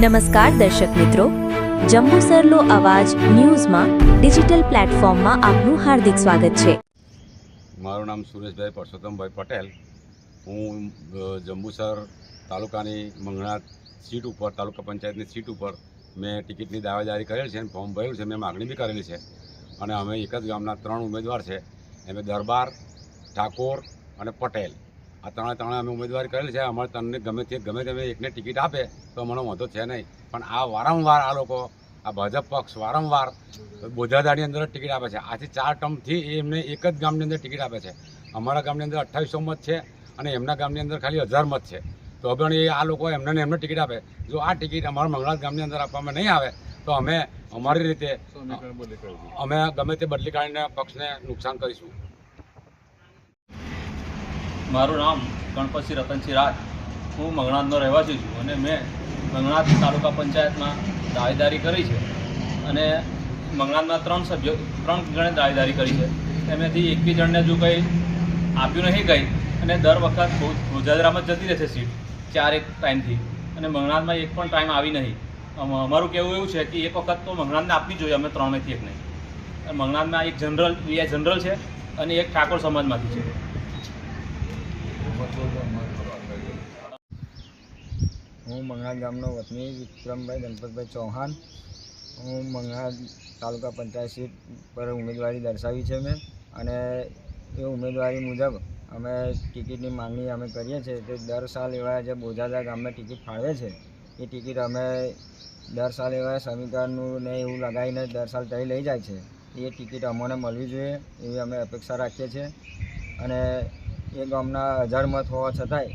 નમસ્કાર દર્શક મિત્રો, જંબુસરનો અવાજ ન્યૂઝમાં ડિજિટલ પ્લેટફોર્મમાં આપનું હાર્દિક સ્વાગત છે। મારું નામ સુરેશભાઈ પરસોત્તમભાઈ પટેલ। હું જંબુસર તાલુકાની મંગળા સીટ ઉપર તાલુકા પંચાયતની સીટ ઉપર મેં ટિકિટની દાવેદારી કરેલ છે અને ફોર્મ ભર્યું છે। મેં માગણી બી કરેલી છે અને અમે એક જ ગામના 3 ઉમેદવાર છે। એમાં દરબાર, ઠાકોર અને પટેલ આ ત્રણે અમે ઉમેદવારી કરેલી છે। અમારે તમને ગમે તે એકને ટિકિટ આપે તો મને વાંધો છે નહીં, પણ આ વારંવાર આ લોકો આ ભાજપ પક્ષ વારંવાર બોધાદાની અંદર ટિકિટ આપે છે। આથી 4 ટર્મથી એમને એક જ ગામની અંદર ટિકિટ આપે છે। અમારા ગામની અંદર 2800 મત છે અને એમના ગામની અંદર ખાલી 1000 મત છે। તો હવે આ લોકો એમને ટિકિટ આપે, જો આ ટિકિટ અમારા મંગળા ગામની અંદર આપવામાં નહીં આવે તો અમે અમારી રીતે અમે ગમે તે બદલી કાઢીને પક્ષને નુકસાન કરીશું। મારું નામ ગણપતસિંહ રતનસિંહ રાજ, હું મંગળાનો રહેવાસી છું અને મેં મંગળા તાલુકા પંચાયતમાં દાવેદારી કરી છે અને મંગળાના 3 જણે દાવેદારી કરી છે। એમાંથી એક બી જણને જો કંઈ આપ્યું નહીં કંઈ અને દર વખત ગોજાદરામાં જતી રહેશે સીટ 4 ટાઈમથી અને મંગળામાં એક પણ ટાઈમ આવી નહીં। અમારું કહેવું એવું છે કે એક વખત તો મંગળાને આપવી જોઈએ, અમે 3માંથી એક નહીં। મંગળામાં એક જનરલ છે અને એક ઠાકોર સમાજમાંથી છે। હું મંગળા ગામનો વતની વિક્રમભાઈ ગણપતભાઈ ચૌહાણ। હું મંગળા તાલુકા પંચાયત સીટ પર ઉમેદવારી દર્શાવી છે મેં, અને એ ઉમેદવારી મુજબ અમે ટિકિટની માંગણી અમે કરીએ છીએ। તો દર સાલ એવા જે બોજાદા ગામમાં ટિકિટ ફાળવે છે એ ટિકિટ અમે દર સાલ એવા સમીકરણનું ને એવું લગાવીને દર સાલ તઈ લઈ જાય છે। એ ટિકિટ અમને મળવી જોઈએ એવી અમે અપેક્ષા રાખીએ છીએ। અને એ ગામના 1000 મત હોવા છતાંય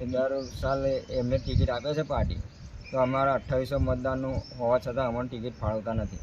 એ દર સાલ એમને ટિકિટ આપે છે પાર્ટી, તો અમારા 2800 મતદાનનું હોવા છતાં અમને ટિકિટ ફાળવતા નથી।